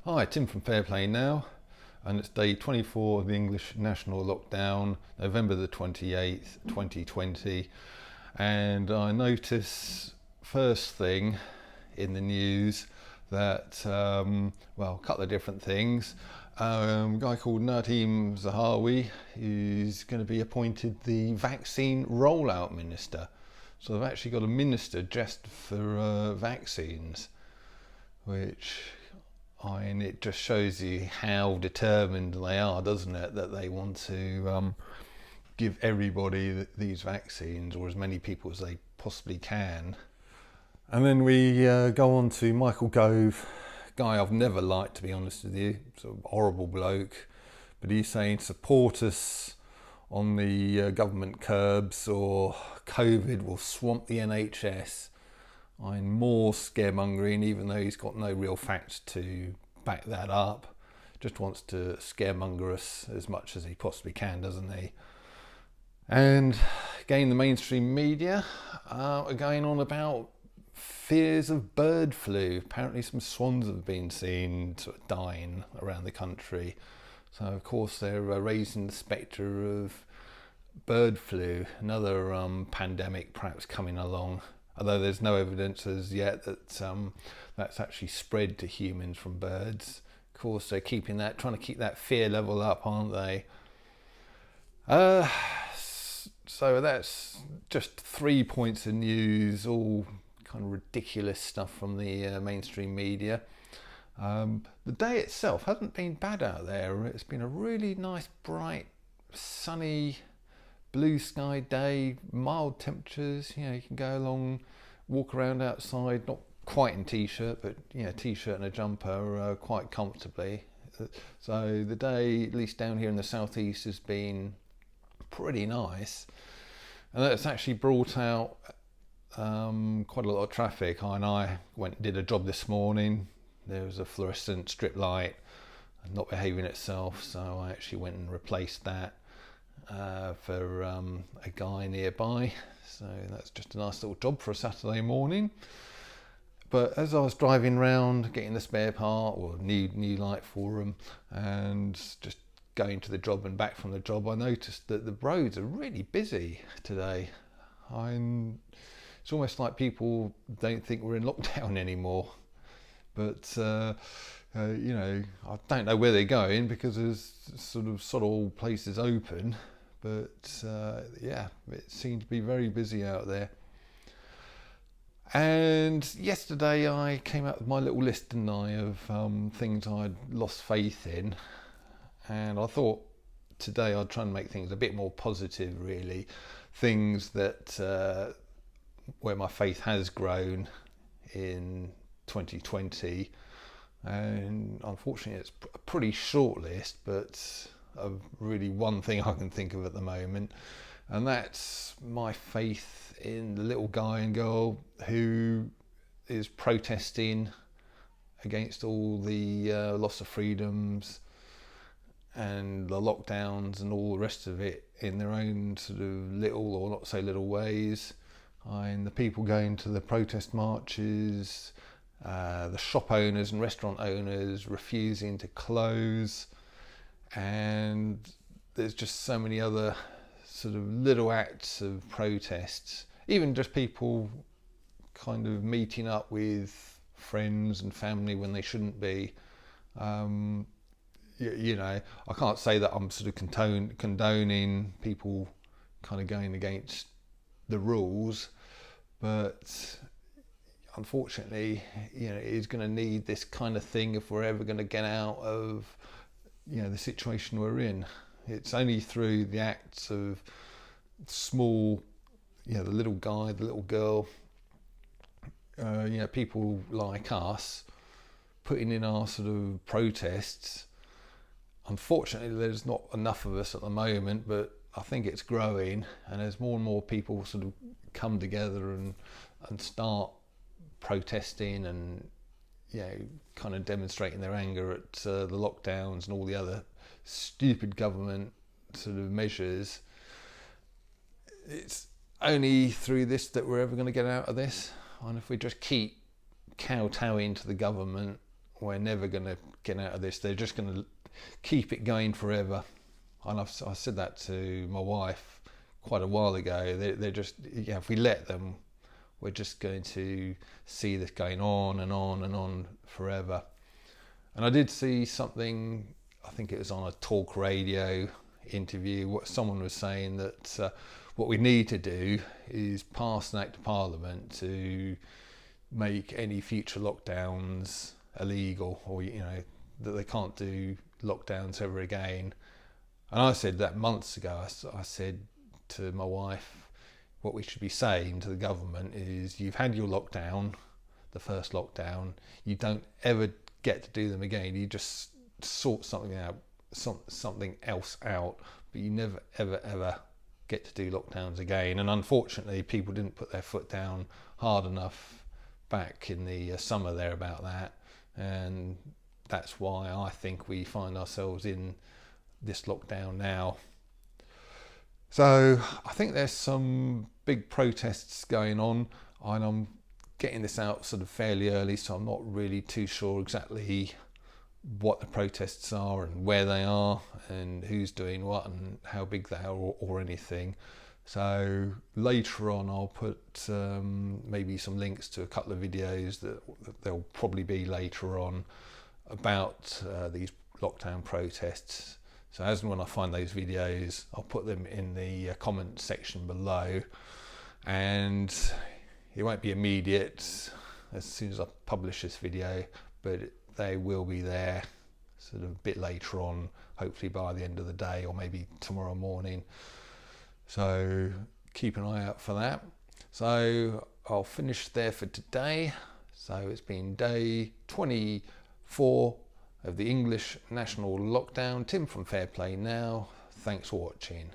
Hi, Tim from Fairplay now, and it's day 24 of the English national lockdown, November the 28th, 2020. And I notice first thing in the news that, a couple of different things. A guy called Nadeem Zahawi is going to be appointed the vaccine rollout minister. So they've actually got a minister just for vaccines, which it just shows you how determined they are, doesn't it? That they want to give everybody these vaccines, or as many people as they possibly can. And then we go on to Michael Gove, guy I've never liked, to be honest with you. Sort of horrible bloke, but he's saying support us on the government curbs, or COVID will swamp the NHS. I'm more scaremongering, even though he's got no real facts to back that up. Just wants to scaremonger us as much as he possibly can, doesn't he? And again, the mainstream media are going on about fears of bird flu. Apparently some swans have been seen sort of dying around the country. So of course they're raising the spectre of bird flu, another pandemic perhaps coming along. Although there's no evidence as yet that that's actually spread to humans from birds. Of course, they're trying to keep that fear level up, aren't they? So that's just 3 points of news, all kind of ridiculous stuff from the mainstream media. The day itself hasn't been bad out there. It's been a really nice, bright, sunny, blue sky day, mild temperatures. You can go along, walk around outside, not quite in t-shirt, but t-shirt and a jumper quite comfortably. So the day, at least down here in the southeast, has been pretty nice, and that's actually brought out quite a lot of traffic. I went and did a job this morning. There was a fluorescent strip light not behaving itself, so I actually went and replaced that for a guy nearby. So that's just a nice little job for a Saturday morning. But as I was driving around, getting the spare part or new light for them, and just going to the job and back from the job, I noticed that the roads are really busy today. It's almost like people don't think we're in lockdown anymore. But I don't know where they're going, because there's sort of all places open. But it seemed to be very busy out there. And yesterday I came out with my little list, didn't I, of things I'd lost faith in. And I thought today I'd try and make things a bit more positive, really. Things that where my faith has grown in 2020. And unfortunately it's a pretty short list, but of really one thing I can think of at the moment, and that's my faith in the little guy and girl who is protesting against all the loss of freedoms and the lockdowns and all the rest of it in their own sort of little, or not so little, ways. And the people going to the protest marches, the shop owners and restaurant owners refusing to close, and there's just so many other sort of little acts of protests, even just people kind of meeting up with friends and family when they shouldn't be. I can't say that I'm sort of condoning people kind of going against the rules, but unfortunately, it is going to need this kind of thing if we're ever going to get out of the situation we're in. It's only through the acts of small, the little guy, the little girl, people like us putting in our sort of protests. Unfortunately, there's not enough of us at the moment, but I think it's growing, and as more and more people sort of come together and start protesting and kind of demonstrating their anger at the lockdowns and all the other stupid government sort of measures. It's only through this that we're ever going to get out of this. And if we just keep kowtowing to the government, we're never going to get out of this. They're just going to keep it going forever. And I said that to my wife quite a while ago. They're just, yeah, if we let them, we're just going to see this going on and on and on forever. And I did see something, I think it was on a talk radio interview, what someone was saying that what we need to do is pass an act of parliament to make any future lockdowns illegal, or that they can't do lockdowns ever again. And I said that months ago. I said to my wife, what we should be saying to the government is, you've had your lockdown, the first lockdown, you don't ever get to do them again. You just sort something else out, but you never ever get to do lockdowns again. And unfortunately, people didn't put their foot down hard enough back in the summer there about that, and that's why I think we find ourselves in this lockdown now. So I think there's some big protests going on, and I'm getting this out sort of fairly early, so I'm not really too sure exactly what the protests are and where they are and who's doing what and how big they are, or anything. So later on I'll put maybe some links to a couple of videos that there'll probably be later on about these lockdown protests. So as and when I find those videos, I'll put them in the comment section below, and it won't be immediate as soon as I publish this video, but they will be there sort of a bit later on, hopefully by the end of the day or maybe tomorrow morning. So keep an eye out for that. So I'll finish there for today. So it's been day 24 of the English national lockdown. Tim from Fair Play Now. Thanks for watching.